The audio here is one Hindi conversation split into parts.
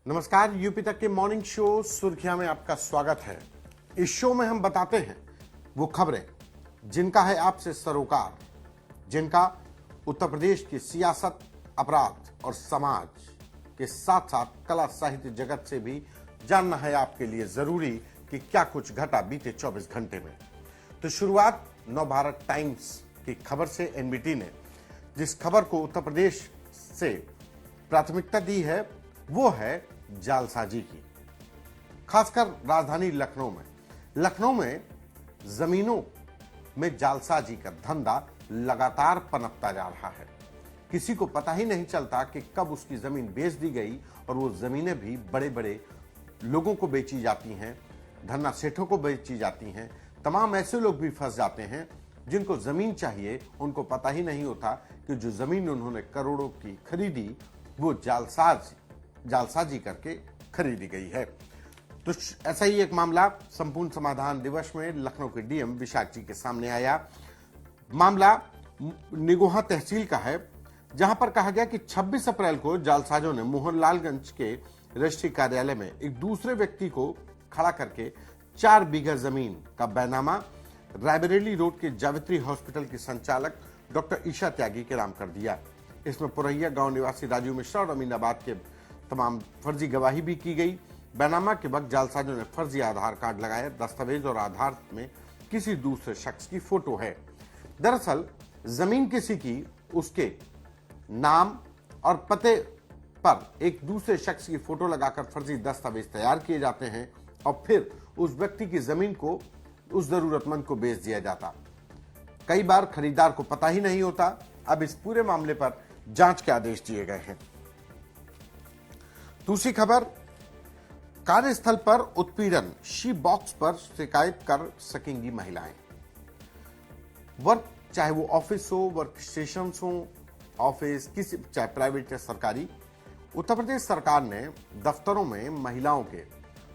नमस्कार, यूपी तक के मॉर्निंग शो सुर्खियां में आपका स्वागत है। इस शो में हम बताते हैं वो खबरें जिनका है आपसे सरोकार, जिनका उत्तर प्रदेश की सियासत, अपराध और समाज के साथ साथ कला साहित्य जगत से भी जानना है आपके लिए जरूरी कि क्या कुछ घटा बीते 24 घंटे में। तो शुरुआत नवभारत टाइम्स की खबर से एनबीटी ने जिस खबर को उत्तर प्रदेश से प्राथमिकता दी है वो है जालसाजी की। खासकर राजधानी लखनऊ में जमीनों में जालसाजी का धंधा लगातार पनपता जा रहा है। किसी को पता ही नहीं चलता कि कब उसकी जमीन बेच दी गई और वो जमीनें भी बड़े बड़े लोगों को बेची जाती हैं, धन्ना सेठों को बेची जाती हैं। तमाम ऐसे लोग भी फंस जाते हैं जिनको जमीन चाहिए, उनको पता ही नहीं होता कि जो जमीन उन्होंने करोड़ों की खरीदी वो जालसाजी करके खरीदी गई है। तो ऐसा ही एक मामला संपूर्ण समाधान दिवस में लखनऊ के डीएम विशाख जी के सामने आया। मामला निगोहा तहसील का है, जहां पर कहा गया कि 26 अप्रैल को जालसाजों ने मोहनलालगंज के रजिस्ट्री कार्यालय में एक दूसरे व्यक्ति को खड़ा करके 4 बीघा जमीन का बैनामा रायबरेली रोड के जावित्री हॉस्पिटल की संचालक डॉक्टर ईशा त्यागी के नाम कर दिया। इसमें पुरैया गांव निवासी राजू मिश्रा और अमीनाबाद के तमाम फर्जी गवाही भी की गई। बैनामा के वक्त जालसाजों ने फर्जी आधार कार्ड लगाए। दस्तावेज और आधार में किसी दूसरे शख्स की फोटो है। दरअसल जमीन किसी की उसके नाम और पते पर एक दूसरे शख्स की फोटो लगाकर फर्जी दस्तावेज तैयार किए जाते हैं और फिर उस व्यक्ति की जमीन को उस जरूरतमंद को बेच दिया जाता। कई बार खरीदार को पता ही नहीं होता। अब इस पूरे मामले पर जांच के आदेश दिए गए हैं। दूसरी खबर, कार्यस्थल पर उत्पीड़न, शी बॉक्स पर शिकायत कर सकेंगी महिलाएं। वर्क चाहे वो ऑफिस हो, वर्क स्टेशन हो, ऑफिस किसी चाहे प्राइवेट या सरकारी, उत्तर प्रदेश सरकार ने दफ्तरों में महिलाओं के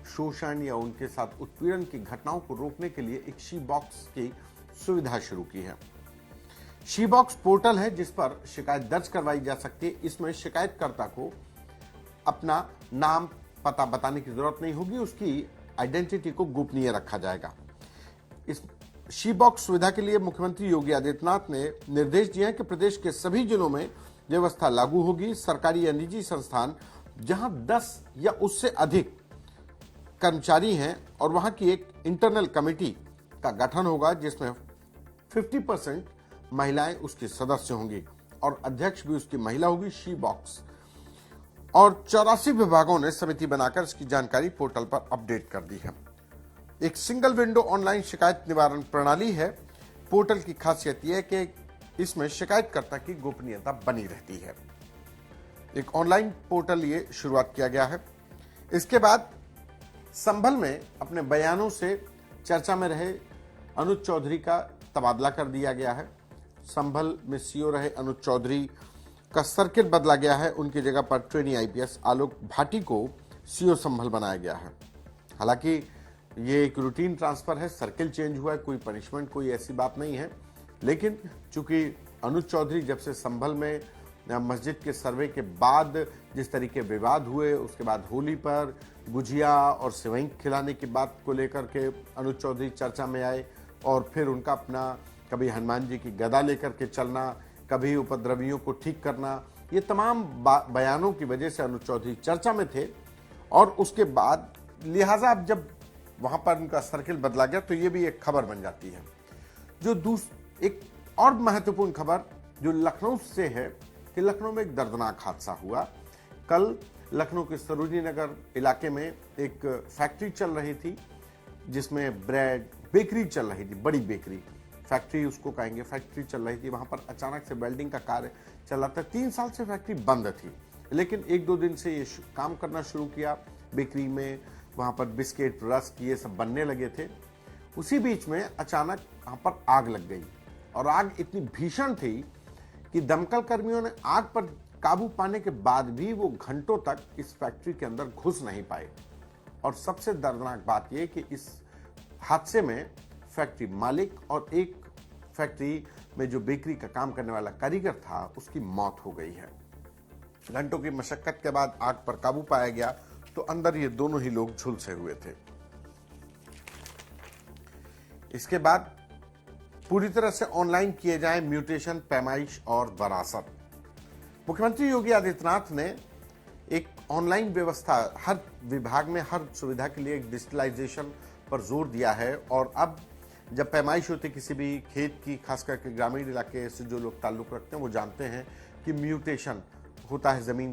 शोषण या उनके साथ उत्पीड़न की घटनाओं को रोकने के लिए एक शी बॉक्स की सुविधा शुरू की है। शी बॉक्स पोर्टल है जिस पर शिकायत दर्ज करवाई जा सकती है। इसमें शिकायतकर्ता को अपना नाम पता बताने की जरूरत नहीं होगी, उसकी आइडेंटिटी को गोपनीय रखा जाएगा। इस शी बॉक्स सुविधा के लिए मुख्यमंत्री योगी आदित्यनाथ ने निर्देश दिए हैं कि प्रदेश के सभी जिलों में व्यवस्था लागू होगी। सरकारी या निजी संस्थान जहां 10 या उससे अधिक कर्मचारी हैं और वहां की एक इंटरनल कमेटी का गठन होगा जिसमें 50% महिलाएं उसके सदस्य होंगी और अध्यक्ष भी उसकी महिला होगी। शी बॉक्स और 84 विभागों ने समिति बनाकर इसकी जानकारी पोर्टल पर अपडेट कर दी है। एक सिंगल विंडो ऑनलाइन शिकायत निवारण प्रणाली है। पोर्टल की खासियत यह है कि इसमें शिकायतकर्ता की गोपनीयता बनी रहती है। एक ऑनलाइन पोर्टल ये शुरुआत किया गया है। इसके बाद संभल में अपने बयानों से चर्चा में रहे अनुज चौधरी का तबादला कर दिया गया है। संभल में सीओ रहे अनुज चौधरी का सर्किल बदला गया है। उनकी जगह पर ट्रेनी आईपीएस आलोक भाटी को सीओ संभल बनाया गया है। हालांकि ये एक रूटीन ट्रांसफर है, सर्किल चेंज हुआ है, कोई पनिशमेंट कोई ऐसी बात नहीं है। लेकिन चूंकि अनुज चौधरी जब से संभल में मस्जिद के सर्वे के बाद जिस तरीके विवाद हुए, उसके बाद होली पर गुजिया और सेवई खिलाने की बात को लेकर के अनुज चौधरी चर्चा में आए और फिर उनका अपना कभी हनुमान जी की गदा लेकर के चलना, कभी उपद्रवियों को ठीक करना, ये तमाम बयानों की वजह से अनुज चौधरी चर्चा में थे। और उसके बाद लिहाजा अब जब वहां पर उनका सर्किल बदला गया तो ये भी एक खबर बन जाती है। जो एक और महत्वपूर्ण खबर जो लखनऊ से है कि लखनऊ में एक दर्दनाक हादसा हुआ। कल लखनऊ के सरोजनी नगर इलाके में एक फैक्ट्री चल रही थी जिसमें ब्रेड बेकरी चल रही थी, बड़ी बेकरी फैक्ट्री उसको कहेंगे, फैक्ट्री चल रही थी। वहां पर अचानक से वेल्डिंग का कार्य चल रहा था। 3 साल से फैक्ट्री बंद थी, लेकिन 1-2 दिन से ये काम करना शुरू किया बेकरी में। वहां पर बिस्किट, रस्क ये सब बनने लगे थे। उसी बीच में अचानक वहां पर आग लग गई और आग इतनी भीषण थी कि दमकल कर्मियों ने आग पर काबू पाने के बाद भी वो घंटों तक इस फैक्ट्री के अंदर घुस नहीं पाए। और सबसे दर्दनाक बात यह कि इस हादसे में फैक्ट्री मालिक और एक फैक्ट्री में जो बेकरी का काम करने वाला कारीगर था उसकी मौत हो गई है। घंटों की मशक्कत के बाद आग पर काबू पाया गया तो अंदर ये दोनों ही लोग झुलसे हुए थे। इसके बाद पूरी तरह से ऑनलाइन किए जाए म्यूटेशन, पैमाइश और वरासत। मुख्यमंत्री योगी आदित्यनाथ ने एक ऑनलाइन व्यवस्था हर विभाग में हर सुविधा के लिए एक डिजिटलाइजेशन पर जोर दिया है। और अब जब पैमाइश होती किसी भी खेत की, खास करके ग्रामीण इलाके से जो लोग ताल्लुक रखते हैं वो जानते हैं कि म्यूटेशन होता है, जमीन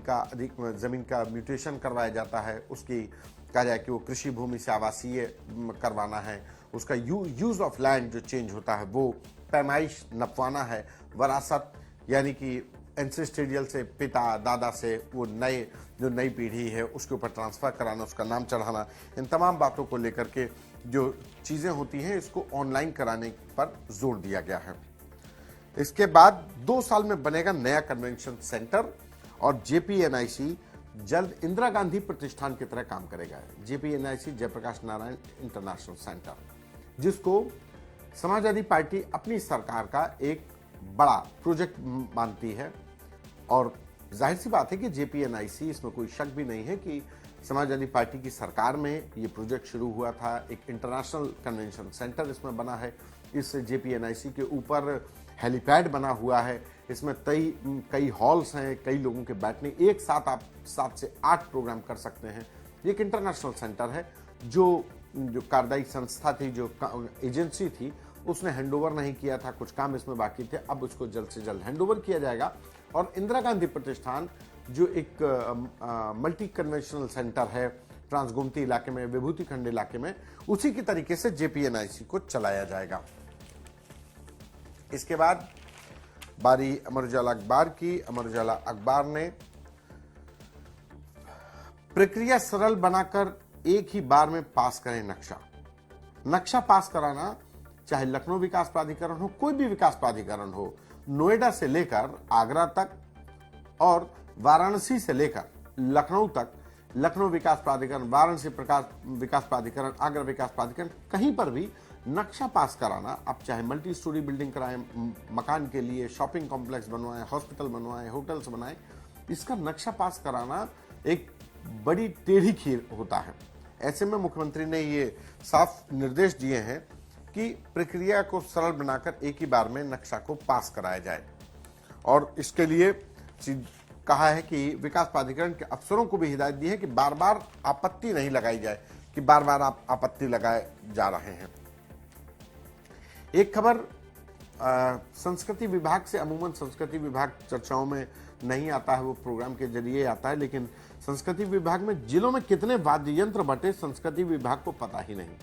का म्यूटेशन करवाया जाता है। उसकी कहा जाए कि वो कृषि भूमि से आवासीय करवाना है, उसका यूज ऑफ लैंड जो चेंज होता है वो पैमाइश नपवाना है। वरासत यानी कि एंसेस्टेरियल से, पिता दादा से वो नई पीढ़ी है उसके ऊपर ट्रांसफर कराना, उसका नाम चढ़ाना, इन तमाम बातों को लेकर के जो चीजें होती हैं इसको ऑनलाइन कराने पर जोर दिया गया है। इसके बाद 2 साल में बनेगा नया कन्वेंशन सेंटर और जेपीएनआईसी जल्द इंदिरा गांधी प्रतिष्ठान की तरह काम करेगा। JPNIC Jayaprakash Narayan international centre, जिसको समाजवादी पार्टी अपनी सरकार का एक बड़ा प्रोजेक्ट मानती है। और जाहिर सी बात है कि जेपीएनआईसी, इसमें कोई शक भी नहीं है कि समाजवादी पार्टी की सरकार में ये प्रोजेक्ट शुरू हुआ था। एक इंटरनेशनल कन्वेंशन सेंटर इसमें बना है। इस जेपीएनआईसी के ऊपर हेलीपैड बना हुआ है। इसमें कई हॉल्स हैं, कई लोगों के बैठने, एक साथ आप 7 से 8 प्रोग्राम कर सकते हैं। ये एक इंटरनेशनल सेंटर है। जो कार्यदायी संस्था थी, जो एजेंसी थी, उसने हैंडओवर नहीं किया था, कुछ काम इसमें बाकी थे, अब उसको जल्द से जल्द हैंडओवर किया जाएगा। और इंदिरा गांधी प्रतिष्ठान जो एक मल्टी कन्वेंशनल सेंटर है ट्रांसगोमती इलाके में, विभूति खंड इलाके में, उसी की तरीके से जेपीएनआईसी को चलाया जाएगा। इसके बाद बारी अमर उजाला अखबार की। अमर उजाला अखबार ने प्रक्रिया सरल बनाकर एक ही बार में पास करें नक्शा पास कराना, चाहे लखनऊ विकास प्राधिकरण हो, कोई भी विकास प्राधिकरण हो, नोएडा से लेकर आगरा तक और वाराणसी से लेकर लखनऊ तक, लखनऊ विकास प्राधिकरण, वाराणसी विकास प्राधिकरण, आगरा विकास प्राधिकरण, कहीं पर भी नक्शा पास कराना। अब चाहे मल्टी स्टोरी बिल्डिंग कराएं, मकान के लिए शॉपिंग कॉम्प्लेक्स बनवाएं, हॉस्पिटल बनवाएं, होटल्स बनाएं, इसका नक्शा पास कराना एक बड़ी टेढ़ी खीर होता है। ऐसे में मुख्यमंत्री ने ये साफ निर्देश दिए हैं कि प्रक्रिया को सरल बनाकर एक ही बार में नक्शा को पास कराया जाए। और इसके लिए कहा है कि विकास प्राधिकरण के अफसरों को भी हिदायत दी है कि बार बार आपत्ति नहीं लगाई जाए, कि बार बार आप आपत्ति लगाए जा रहे हैं। एक खबर संस्कृति विभाग से, अमूमन संस्कृति विभाग चर्चाओं में नहीं आता है, वो प्रोग्राम के जरिए आता है, लेकिन संस्कृति विभाग में जिलों में कितने वाद्य यंत्र बटे संस्कृति विभाग को पता ही नहीं।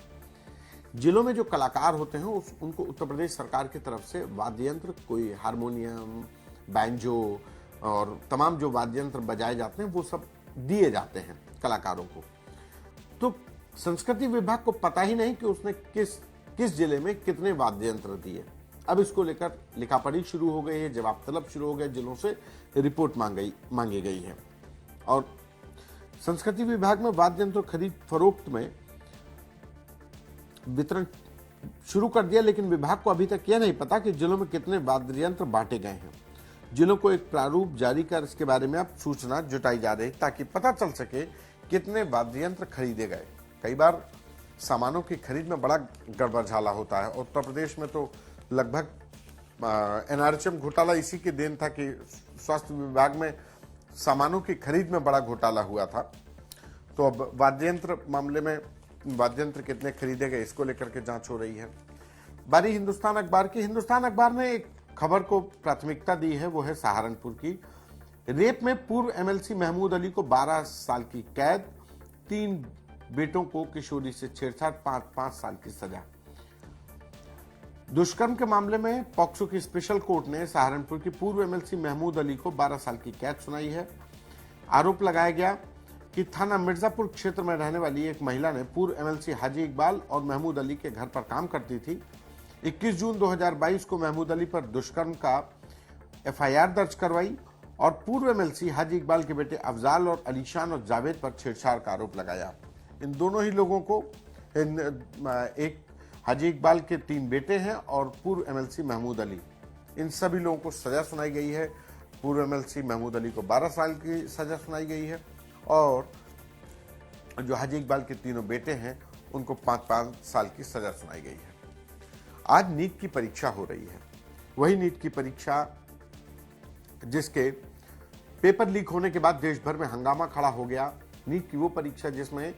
जिलों में जो कलाकार होते हैं उनको उत्तर प्रदेश सरकार की तरफ से वाद्य यंत्र, कोई हारमोनियम, बैंजो और तमाम जो वाद्य यंत्र बजाए जाते हैं वो सब दिए जाते हैं कलाकारों को। तो संस्कृति विभाग को पता ही नहीं कि उसने किस जिले में कितने वाद्य यंत्र दिए। अब इसको लेकर लिखापढ़ी शुरू हो गई है, जवाब तलब शुरू हो गए, जिलों से रिपोर्ट मांगी गई है। और संस्कृति विभाग में वाद्य यंत्र खरीद फरोख्त में वितरण शुरू कर दिया, लेकिन विभाग को अभी तक यह नहीं पता कि जिलों में कितने वाद्य यंत्र बांटे गए हैं। जिलों को एक प्रारूप जारी कर इसके बारे में अब सूचना जुटाई जा रही ताकि पता चल सके कितने वाद्य यंत्र खरीदे गए। कई बार सामानों की खरीद में बड़ा गड़बड़झाला होता है। उत्तर प्रदेश में तो लगभग एनआरएचएम घोटाला इसी की देन था कि स्वास्थ्य विभाग में सामानों की खरीद में बड़ा घोटाला हुआ था। तो अब वाद्य यंत्र मामले में वाद्य यंत्र कितने खरीदे गए, इसको लेकर के जांच हो रही है। बारी हिंदुस्तान अखबार की। हिंदुस्तान अखबार ने एक खबर को प्राथमिकता दी है, वो है सहारनपुर की। रेप में पूर्व एमएलसी महमूद अली को 12 साल की कैद, 3 बेटों को किशोरी से छेड़छाड़, 5 साल की सजा। दुष्कर्म के मामले में पॉक्सो की स्पेशल कोर्ट ने सहारनपुर की पूर्व एमएलसी महमूद अली को 12 साल की कैद सुनाई है। आरोप लगाया गया कि थाना मिर्जापुर क्षेत्र में रहने वाली एक महिला ने पूर्व एमएलसी हाजी इकबाल और महमूद अली के घर पर काम करती थी। 21 जून 2022 को महमूद अली पर दुष्कर्म का एफआईआर दर्ज करवाई और पूर्व एमएलसी हाजी इकबाल के बेटे अफजाल और अलीशान और जावेद पर छेड़छाड़ का आरोप लगाया। इन दोनों ही लोगों को, एक हाजी इकबाल के 3 बेटे हैं और पूर्व एमएलसी महमूद अली, इन सभी लोगों को सजा सुनाई गई है। पूर्व एमएलसी महमूद अली को 12 साल की सजा सुनाई गई है और जो हाजी इकबाल के तीनों बेटे हैं उनको 5-5 साल की सजा सुनाई गई है। आज नीट की परीक्षा हो रही है, वही नीट की परीक्षा जिसके पेपर लीक होने के बाद देश भर में हंगामा खड़ा हो गया। नीट की वो परीक्षा जिसमें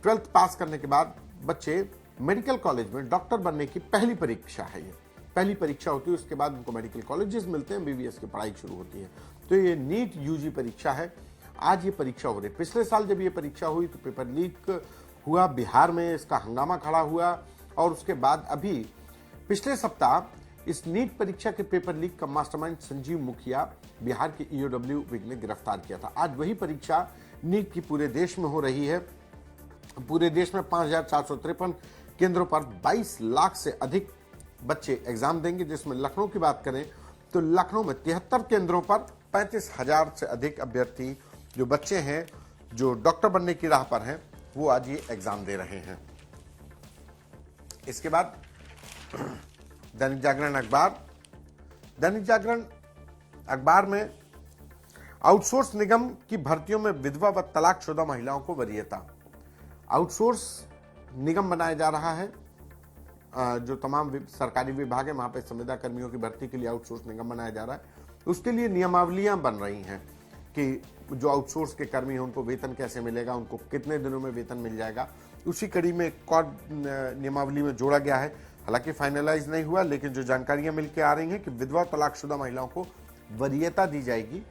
12th पास करने के बाद बच्चे मेडिकल कॉलेज में डॉक्टर बनने की पहली परीक्षा है। ये पहली परीक्षा होती है, उसके बाद उनको मेडिकल कॉलेजेस मिलते हैं, बीबीएस की पढ़ाई शुरू होती है। तो ये नीट यूजी परीक्षा है। आज ये परीक्षा हो रही है। पिछले साल जब ये परीक्षा हुई तो पेपर लीक हुआ, बिहार में इसका हंगामा खड़ा हुआ और उसके बाद अभी पिछले सप्ताह इस नीट परीक्षा के पेपर लीक का मास्टरमाइंड संजीव मुखिया बिहार के ईओडब्ल्यू विंग ने गिरफ्तार किया था। आज वही परीक्षा नीट की पूरे देश में हो रही है। पूरे देश में 5,453 केंद्रों पर 22 लाख से अधिक बच्चे एग्जाम देंगे, जिसमें लखनऊ की बात करें तो लखनऊ में 73 केंद्रों पर 35,000 से अधिक अभ्यर्थी जो बच्चे हैं जो डॉक्टर बनने की राह पर हैं वो आज ये एग्जाम दे रहे हैं। इसके बाद दैनिक जागरण अखबार में आउटसोर्स निगम की भर्तियों में विधवा व तलाकशुदा महिलाओं को वरीयता। आउटसोर्स निगम बनाया जा रहा है। जो तमाम सरकारी विभाग है वहां पे संविदा कर्मियों की भर्ती के लिए आउटसोर्स निगम बनाया जा रहा है। उसके लिए नियमावलियां बन रही हैं कि जो आउटसोर्स के कर्मी हैं उनको वेतन कैसे मिलेगा, उनको कितने दिनों में वेतन मिल जाएगा। उसी कड़ी में एक और नियमावली में जोड़ा गया है, हालांकि फाइनलाइज नहीं हुआ, लेकिन जो जानकारियां मिलकर आ रही हैं कि विधवा तलाकशुदा महिलाओं को वरीयता दी जाएगी।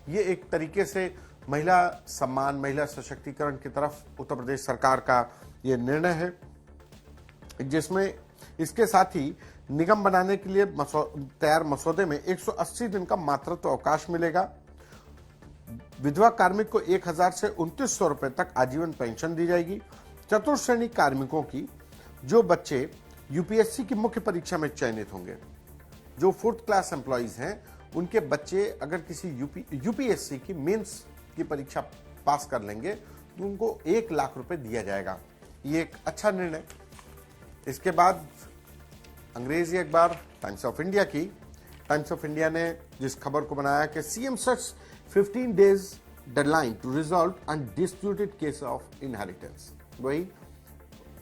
ये एक तरीके से महिला सम्मान, महिला सशक्तिकरण की तरफ उत्तर प्रदेश सरकार का ये निर्णय है, जिसमें इसके साथ ही निगम बनाने के लिए तैयार मसौदे में 180 दिन का मातृत्व अवकाश मिलेगा। विधवा कार्मिक को 1,000 से 2,900 रुपए तक आजीवन पेंशन दी जाएगी। चतुर्थ श्रेणी कार्मिकों की जो बच्चे यूपीएससी की मुख्य परीक्षा में चयनित होंगे, जो 4th क्लास एम्प्लॉइज हैं, उनके बच्चे अगर किसी यूपीएससी की मेंस की परीक्षा पास कर लेंगे तो उनको 1 लाख रुपए दिया जाएगा। ये एक अच्छा निर्णय। इसके बाद अंग्रेजी अखबार टाइम्स ऑफ इंडिया ने जिस खबर को बनाया कि CM sets 15 days deadline to resolve undisputed case of inheritance. वही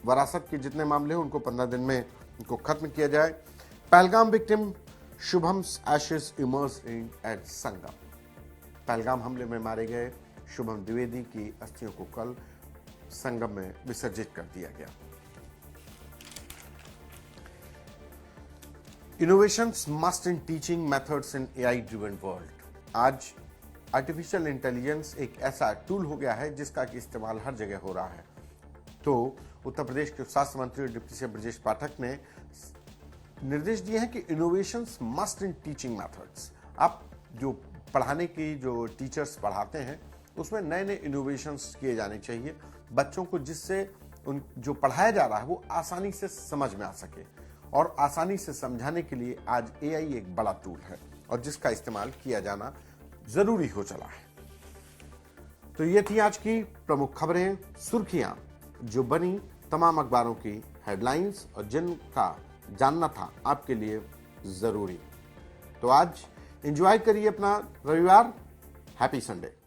वरासत के जितने मामले हैं उनको 15 दिन में उनको खत्म किया जाए। Pahalgam victim Shubham's ashes immerse in at Sangam. Pahalgam हमले में मारे गए शुभम द्विवेदी की अस्थियों को कल संगम में विसर्जित कर दिया गया। Innovations must in teaching methods in AI driven world. आज आर्टिफिशियल इंटेलिजेंस एक ऐसा टूल हो गया है जिसका कि इस्तेमाल हर जगह हो रहा है। तो उत्तर प्रदेश के स्वास्थ्य मंत्री डिप्टी सीएम ब्रजेश पाठक ने निर्देश दिए हैं कि innovations must in teaching methods. आप जो पढ़ाने की जो टीचर्स पढ़ाते हैं उसमें नए नए इनोवेशंस किए जाने चाहिए बच्चों को, जिससे उन जो पढ़ाया जा रहा है वो आसानी से समझ में आ सके। और आसानी से समझाने के लिए आज एआई एक बड़ा टूल है और जिसका इस्तेमाल किया जाना जरूरी हो चला है। तो ये थी आज की प्रमुख खबरें, सुर्खियां जो बनी तमाम अखबारों की हेडलाइंस और जिनका जानना था आपके लिए जरूरी। तो आज एंजॉय करिए अपना रविवार। Happy Sunday.